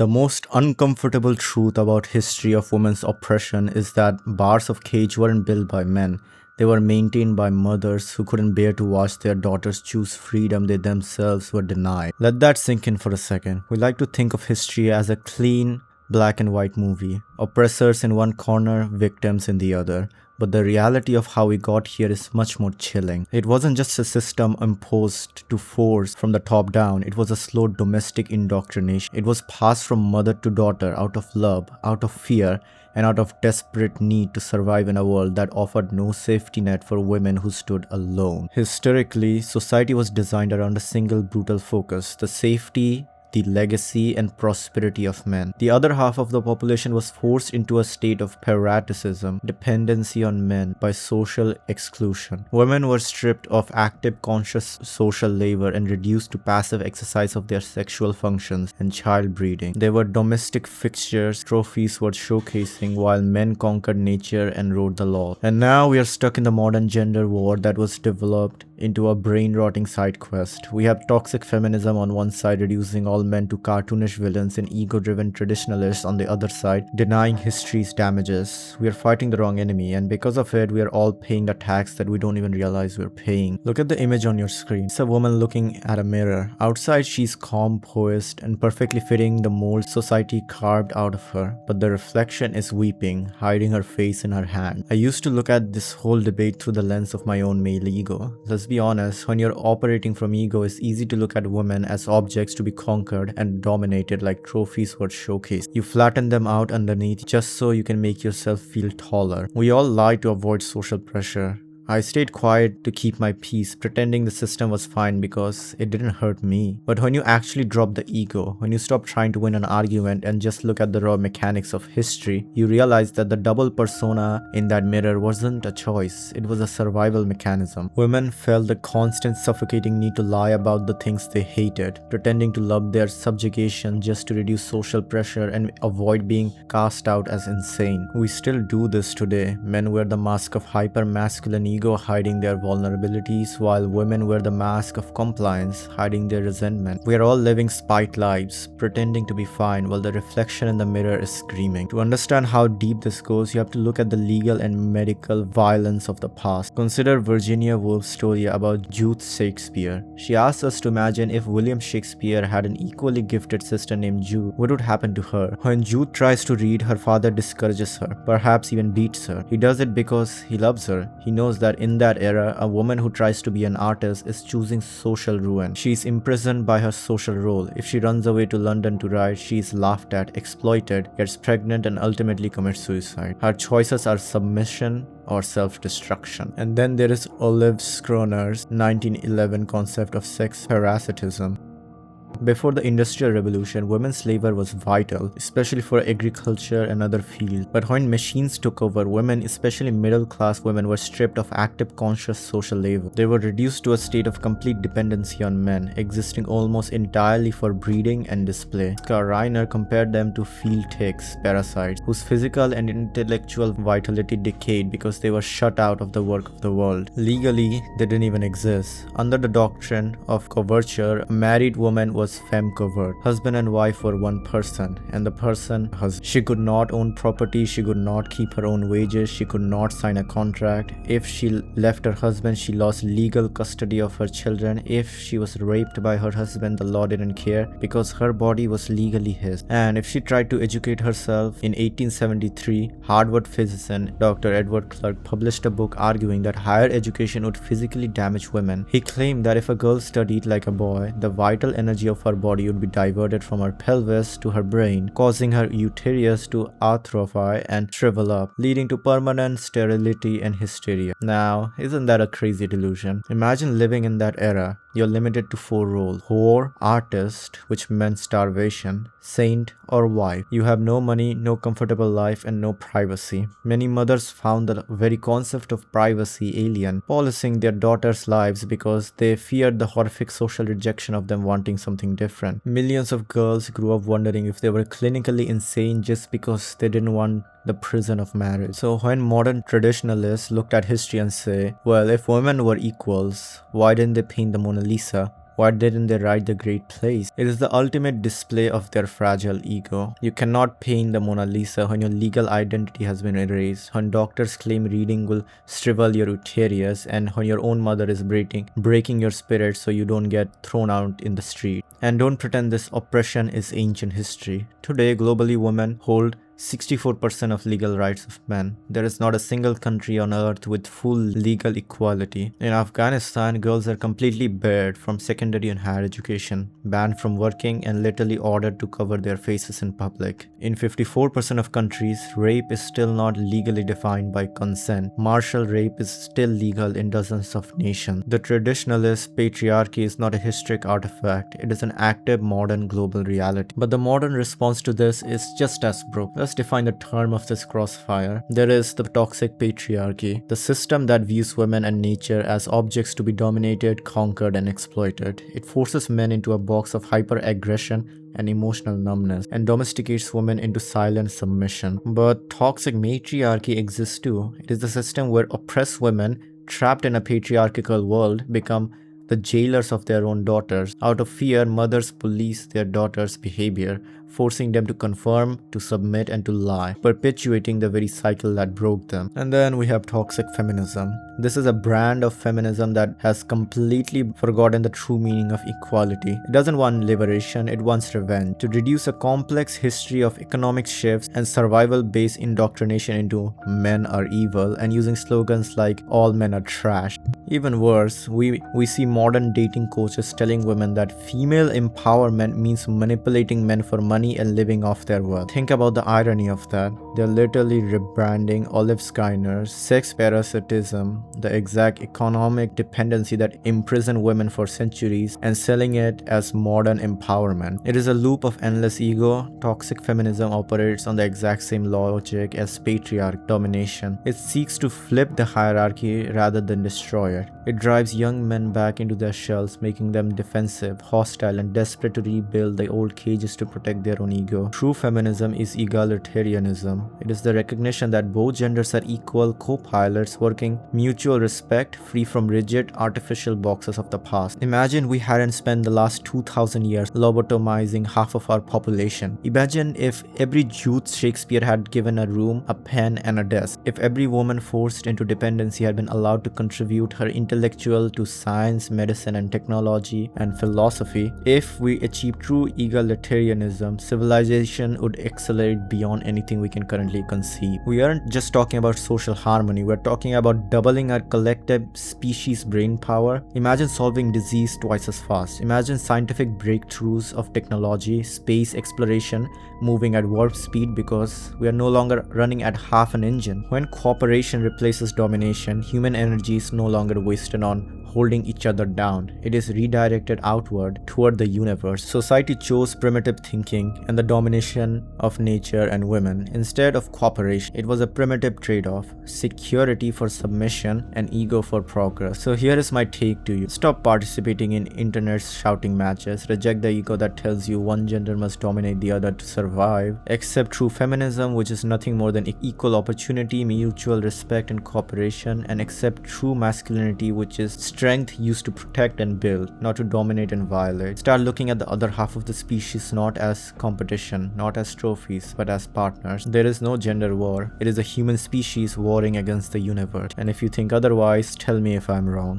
The most uncomfortable truth about history of women's oppression is that bars of cage weren't built by men. They were maintained by mothers who couldn't bear to watch their daughters choose freedom they themselves were denied. Let that sink in for a second. We like to think of history as a clean, black and white movie. Oppressors in one corner, victims in the other. But the reality of how we got here is much more chilling. It wasn't just a system imposed to force from the top down, it was a slow domestic indoctrination. It was passed from mother to daughter out of love, out of fear, and out of desperate need to survive in a world that offered no safety net for women who stood alone. Historically, society was designed around a single brutal focus: the safety, the legacy and prosperity of men. The other half of the population was forced into a state of parasitism, dependency on men, by social exclusion. Women were stripped of active conscious social labor and reduced to passive exercise of their sexual functions and child breeding. They were domestic fixtures, trophies worth showcasing, while men conquered nature and wrote the law. And now we are stuck in the modern gender war that was developed into a brain-rotting side quest. We have toxic feminism on one side, reducing all men to cartoonish villains, and ego-driven traditionalists on the other side, denying history's damages. We are fighting the wrong enemy, and because of it, we are all paying the tax that we don't even realize we're paying. Look at the image on your screen. It's a woman looking at a mirror. Outside, she's calm, poised, and perfectly fitting the mold society carved out of her, but the reflection is weeping, hiding her face in her hand. I used to look at this whole debate through the lens of my own male ego. Let's be honest, when you're operating from ego, it's easy to look at women as objects to be conquered and dominated, like trophies were showcased. You flatten them out underneath just so you can make yourself feel taller. We all lie to avoid social pressure. I stayed quiet to keep my peace, pretending the system was fine because it didn't hurt me. But when you actually drop the ego, when you stop trying to win an argument and just look at the raw mechanics of history, you realize that the double persona in that mirror wasn't a choice, it was a survival mechanism. Women felt the constant suffocating need to lie about the things they hated, pretending to love their subjugation just to reduce social pressure and avoid being cast out as insane. We still do this today. Men wear the mask of hyper-masculine ego, hiding their vulnerabilities, while women wear the mask of compliance, hiding their resentment. We are all living spite lives, pretending to be fine while the reflection in the mirror is screaming. To understand how deep this goes, you have to look at the legal and medical violence of the past. Consider Virginia Woolf's story about Jude Shakespeare. She asks us to imagine if William Shakespeare had an equally gifted sister named Jude, what would happen to her? When Jude tries to read, her father discourages her, perhaps even beats her. He does it because he loves her. He knows that in that era, a woman who tries to be an artist is choosing social ruin. She is imprisoned by her social role. If she runs away to London to write, she is laughed at, exploited, gets pregnant, and ultimately commits suicide. Her choices are submission or self-destruction. And then there is Olive Schroner's 1911 concept of sex parasitism. Before the Industrial Revolution, women's labor was vital, especially for agriculture and other fields. But when machines took over, women, especially middle-class women, were stripped of active conscious social labor. They were reduced to a state of complete dependency on men, existing almost entirely for breeding and display. Oscar Reiner compared them to field ticks, parasites, whose physical and intellectual vitality decayed because they were shut out of the work of the world. Legally, they didn't even exist. Under the doctrine of coverture, a married woman was femme covert. Husband and wife were one person, and the person husband. She could not own property, she could not keep her own wages, she could not sign a contract. If she left her husband, she lost legal custody of her children. If she was raped by her husband, the law didn't care because her body was legally his. And if she tried to educate herself, in 1873, Harvard physician Dr. Edward Clark published a book arguing that higher education would physically damage women. He claimed that if a girl studied like a boy, the vital energy of her body would be diverted from her pelvis to her brain, causing her uterus to atrophy and shrivel up, leading to permanent sterility and hysteria. Now, isn't that a crazy delusion? Imagine living in that era. You're limited to 4 roles: whore, artist, which meant starvation, saint, or wife. You have no money, no comfortable life, and no privacy. Many mothers found the very concept of privacy alien, policing their daughters' lives because they feared the horrific social rejection of them wanting something different. Millions of girls grew up wondering if they were clinically insane just because they didn't want the prison of marriage. So when modern traditionalists looked at history and say, well, if women were equals, why didn't they paint the Mona Lisa? Why didn't they write The Great Plays? It is the ultimate display of their fragile ego. You cannot paint the Mona Lisa when your legal identity has been erased, when doctors claim reading will shrivel your uterus, and when your own mother is breaking your spirit so you don't get thrown out in the street. And don't pretend this oppression is ancient history. Today, globally, women hold 64% of legal rights of men. There is not a single country on earth with full legal equality. In Afghanistan, girls are completely barred from secondary and higher education, banned from working, and literally ordered to cover their faces in public. In 54% of countries, rape is still not legally defined by consent. Martial rape is still legal in dozens of nations. The traditionalist patriarchy is not a historic artifact, it is an active modern global reality. But the modern response to this is just as broke. Let's define the term of this crossfire. There is the toxic patriarchy, the system that views women and nature as objects to be dominated, conquered, and exploited. It forces men into a box of hyper-aggression and emotional numbness, and domesticates women into silent submission. But toxic matriarchy exists too. It is the system where oppressed women, trapped in a patriarchal world, become the jailers of their own daughters. Out of fear, mothers police their daughters' behavior, forcing them to conform, to submit, and to lie, perpetuating the very cycle that broke them. And then we have toxic feminism. This is a brand of feminism that has completely forgotten the true meaning of equality. It doesn't want liberation, it wants revenge. To reduce a complex history of economic shifts and survival-based indoctrination into men are evil, and using slogans like all men are trash. Even worse, we see modern dating coaches telling women that female empowerment means manipulating men for money and living off their wealth. Think about the irony of that. They're literally rebranding Olive Skyner's sex parasitism, the exact economic dependency that imprisoned women for centuries, and selling it as modern empowerment. It is a loop of endless ego. Toxic feminism operates on the exact same logic as patriarch domination. It seeks to flip the hierarchy rather than destroy it. It drives young men back into their shells, making them defensive, hostile, and desperate to rebuild the old cages to protect their own ego. True feminism is egalitarianism. It is the recognition that both genders are equal co-pilots working mutual respect, free from rigid, artificial boxes of the past. Imagine we hadn't spent the last 2000 years lobotomizing half of our population. Imagine if every youth Shakespeare had given a room, a pen, and a desk. If every woman forced into dependency had been allowed to contribute her intellectual to science, medicine, and technology and philosophy. If we achieve true egalitarianism, civilization would accelerate beyond anything we can currently conceive. We aren't just talking about social harmony, we're talking about doubling our collective species brain power. Imagine solving disease twice as fast. Imagine scientific breakthroughs of technology, space exploration, moving at warp speed because we are no longer running at half an engine. When cooperation replaces domination, human energy is no longer wasted on holding each other down. It is redirected outward toward the universe. Society chose primitive thinking and the domination of nature and women instead of cooperation. It was a primitive trade-off: security for submission and ego for progress. So here is my take to you. Stop participating in internet shouting matches. Reject the ego that tells you one gender must dominate the other to survive. Accept true feminism, which is nothing more than equal opportunity, mutual respect, and cooperation. And accept true masculinity, which is strength used to protect and build, not to dominate and violate. Start looking at the other half of the species not as competition, not as trophies, but as partners. There is no gender war. It is a human species warring against the universe. And if you think otherwise, tell me if I'm wrong.